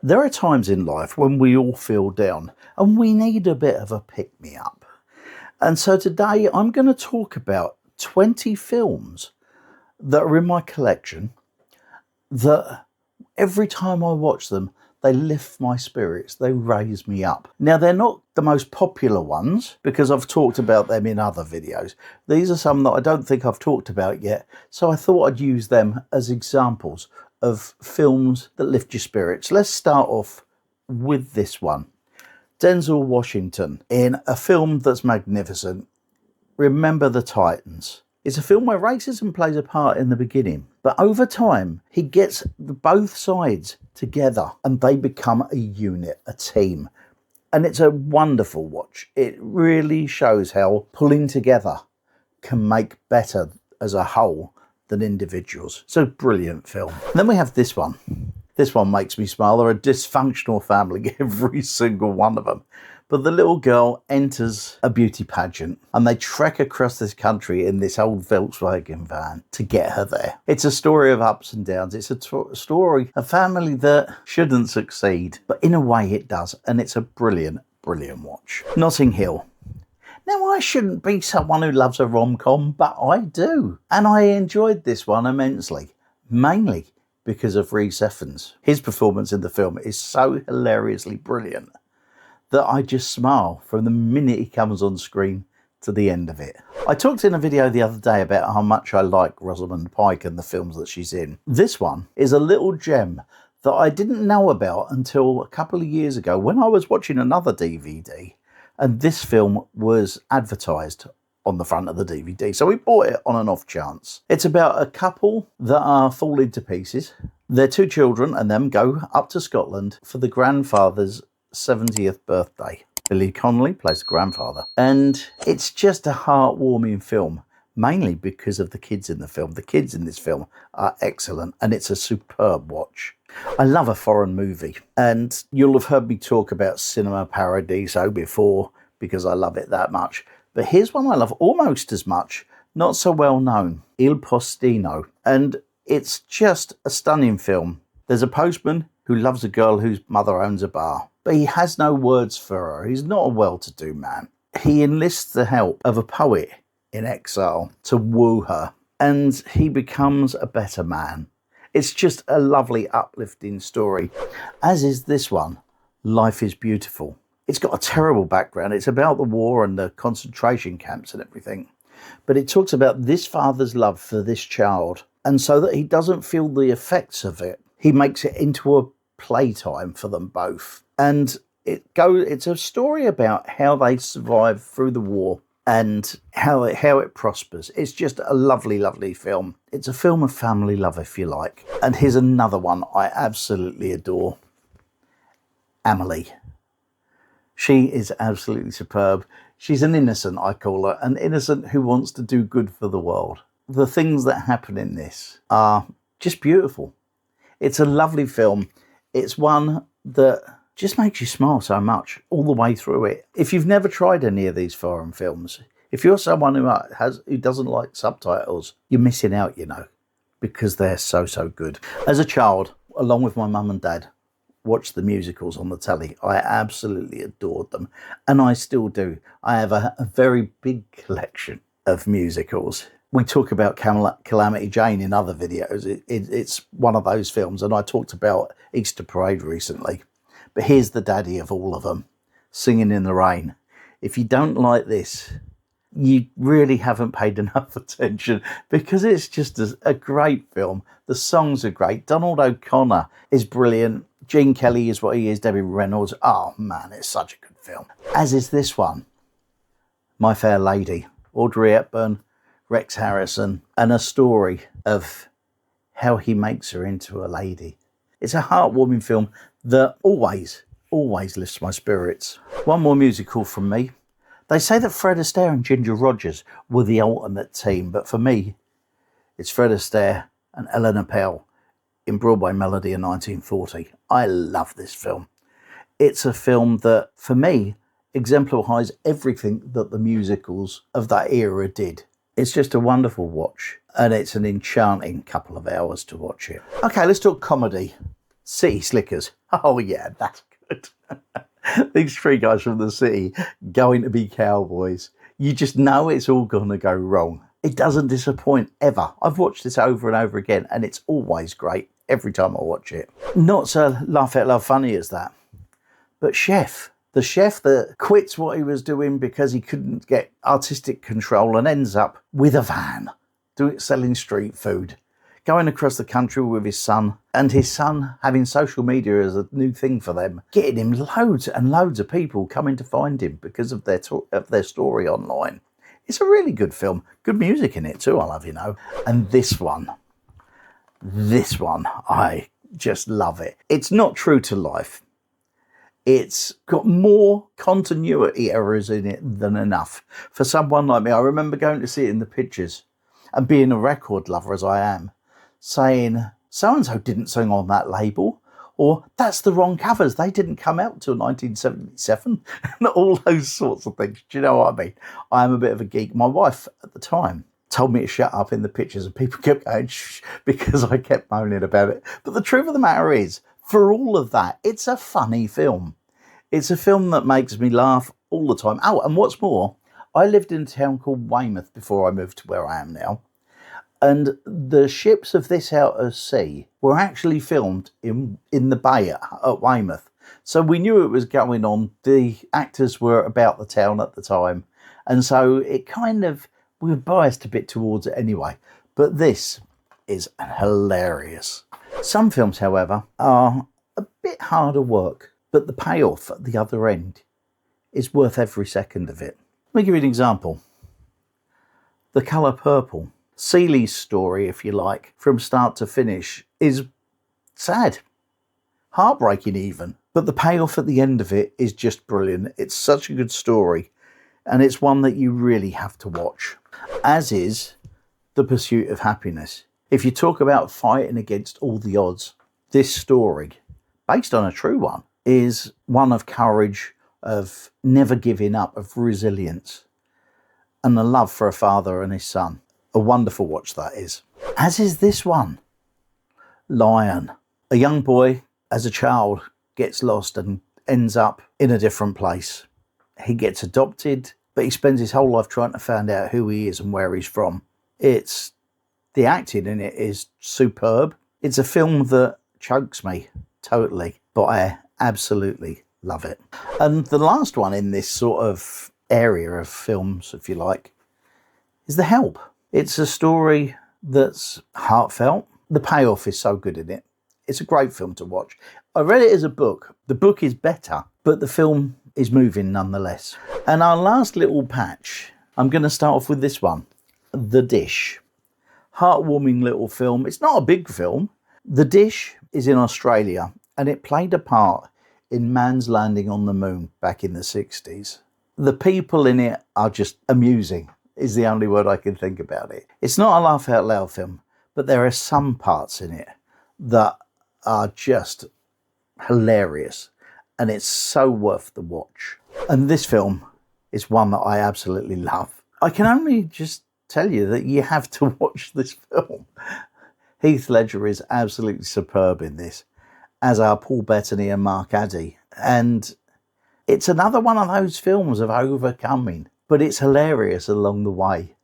There are times in life when we all feel down and we need a bit of a pick-me-up. And so today I'm going to talk about 20 films that are in my collection that every time I watch them, they lift my spirits, they raise me up. Now, they're not the most popular ones because I've talked about them in other videos. These are some that I don't think I've talked about yet, so I thought I'd use them as examples of films that lift your spirits. Let's start off with this one. Denzel Washington in a film that's magnificent, Remember the Titans. It's a film where racism plays a part in the beginning, but over time he gets both sides together and they become a unit, a team. And it's a wonderful watch. It really shows how pulling together can make better as a whole than individuals. It's a brilliant film. And then we have this one. This one makes me smile. They're a dysfunctional family, every single one of them. But the little girl enters a beauty pageant and they trek across this country in this old Volkswagen van to get her there. It's a story of ups and downs. It's a story, a family that shouldn't succeed, but in a way it does. And it's a brilliant, brilliant watch. Notting Hill. Now, I shouldn't be someone who loves a rom-com, but I do. And I enjoyed this one immensely, mainly because of Rhys Ifans. His performance in the film is so hilariously brilliant that I just smile from the minute he comes on screen to the end of it. I talked in a video the other day about how much I like Rosamund Pike and the films that she's in. This one is a little gem that I didn't know about until a couple of years ago when I was watching another DVD. And this film was advertised on the front of the DVD. So we bought it on an off chance. It's about a couple that are falling to pieces. Their two children and them go up to Scotland for the grandfather's 70th birthday. Billy Connolly plays the grandfather. And it's just a heartwarming film, mainly because of the kids in the film. The kids in this film are excellent and it's a superb watch. I love a foreign movie, and you'll have heard me talk about Cinema Paradiso before because I love it that much. But here's one I love almost as much, not so well known, Il Postino. And it's just a stunning film. There's a postman who loves a girl whose mother owns a bar, but he has no words for her. He's not a well-to-do man. He enlists the help of a poet in exile to woo her, and he becomes a better man. It's just a lovely, uplifting story, as is this one, Life is Beautiful. It's got a terrible background. It's about the war and the concentration camps and everything. But it talks about this father's love for this child. And so that he doesn't feel the effects of it, he makes it into a playtime for them both. And it's a story about how they survive through the war and how it prospers. It's just a lovely, lovely film. It's a film of family love, if you like. And here's another one I absolutely adore. Amelie. She is absolutely superb. She's an innocent, I call her, an innocent who wants to do good for the world. The things that happen in this are just beautiful. It's a lovely film. It's one that just makes you smile so much all the way through it. If you've never tried any of these foreign films, if you're someone who doesn't like subtitles, you're missing out, you know, because they're so good. As a child, along with my mum and dad, watched the musicals on the telly. I absolutely adored them, and I still do. I have a very big collection of musicals. We talk about Calamity Jane in other videos. It's one of those films, and I talked about Easter Parade recently. But here's the daddy of all of them, Singing in the Rain. If you don't like this, you really haven't paid enough attention, because it's just a great film. The songs are great. Donald O'Connor is brilliant. Gene Kelly is what he is. Debbie Reynolds. Oh man, it's such a good film. As is this one, My Fair Lady. Audrey Hepburn, Rex Harrison, and a story of how he makes her into a lady. It's a heartwarming film that always lifts my spirits. One more musical from me. They say that Fred Astaire and Ginger Rogers were the ultimate team, but for me, it's Fred Astaire and Eleanor Pell in Broadway Melody in 1940. I love this film. It's a film that, for me, exemplifies everything that the musicals of that era did. It's just a wonderful watch, and it's an enchanting couple of hours to watch it. Okay, let's talk comedy. City Slickers. Oh yeah, that's good. These three guys from the city going to be cowboys. You just know it's all going to go wrong. It doesn't disappoint ever. I've watched this over and over again, and it's always great every time I watch it. Not so laugh out loud funny as that, but Chef. The chef that quits what he was doing because he couldn't get artistic control and ends up with a van, selling street food, going across the country with his son, and his son having social media as a new thing for them, getting him loads and loads of people coming to find him because of their story online. It's a really good film. Good music in it too, I'll have you know. And this one, I just love it. It's not true to life. It's got more continuity errors in it than enough. For someone like me, I remember going to see it in the pictures and being a record lover as I am, saying, so-and-so didn't sing on that label, or that's the wrong covers, they didn't come out till 1977, and all those sorts of things. Do you know what I mean? I am a bit of a geek. My wife at the time told me to shut up in the pictures, and people kept going shh because I kept moaning about it. But the truth of the matter is, for all of that, it's a funny film. It's a film that makes me laugh all the time. Oh, and what's more, I lived in a town called Weymouth before I moved to where I am now. And the ships of this out at sea were actually filmed in the bay at Weymouth. So we knew it was going on. The actors were about the town at the time. And so it kind of, we were biased a bit towards it anyway. But this is hilarious. Some films, however, are a bit harder work, but the payoff at the other end is worth every second of it. Let me give you an example. The Colour Purple. Seeley's story, if you like, from start to finish, is sad. Heartbreaking even. But the payoff at the end of it is just brilliant. It's such a good story, and it's one that you really have to watch. As is The Pursuit of Happiness. If you talk about fighting against all the odds, this story, based on a true one, is one of courage, of never giving up, of resilience, and the love for a father and his son. A wonderful watch that is. As is this one, Lion. A young boy, as a child, gets lost and ends up in a different place. He gets adopted, but he spends his whole life trying to find out who he is and where he's from. The acting in it is superb. It's a film that chokes me totally, but I absolutely love it. And the last one in this sort of area of films, if you like, is The Help. It's a story that's heartfelt. The payoff is so good in it. It's a great film to watch. I read it as a book. The book is better, but the film is moving nonetheless. And our last little patch, I'm going to start off with this one, The Dish. Heartwarming little film. It's not a big film. The Dish is in Australia, and it played a part in man's landing on the moon back in the 60s. The people in it are just amusing, is the only word I can think about it. It's not a laugh out loud film, but there are some parts in it that are just hilarious, and it's so worth the watch. And this film is one that I absolutely love. I can only just tell you that you have to watch this film. Heath Ledger is absolutely superb in this, as are Paul Bettany and Mark Addy. And it's another one of those films of overcoming, but it's hilarious along the way.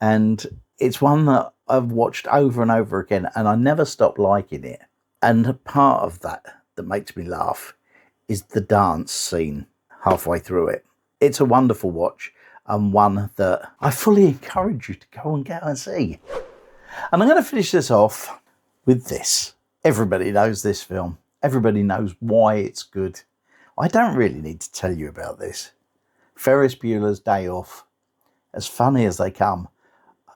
And it's one that I've watched over and over again, and I never stop liking it. And part of that makes me laugh is the dance scene halfway through it. It's a wonderful watch, and one that I fully encourage you to go and get and see. And I'm going to finish this off with this. Everybody knows this film. Everybody knows why it's good. I don't really need to tell you about this. Ferris Bueller's Day Off. As funny as they come,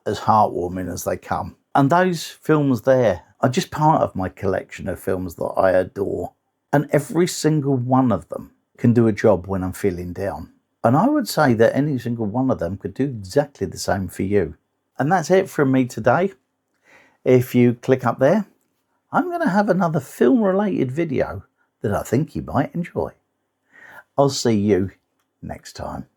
as heartwarming as they come. And those films there are just part of my collection of films that I adore. And every single one of them can do a job when I'm feeling down. And I would say that any single one of them could do exactly the same for you. And that's it from me today. If you click up there, I'm going to have another film-related video that I think you might enjoy. I'll see you next time.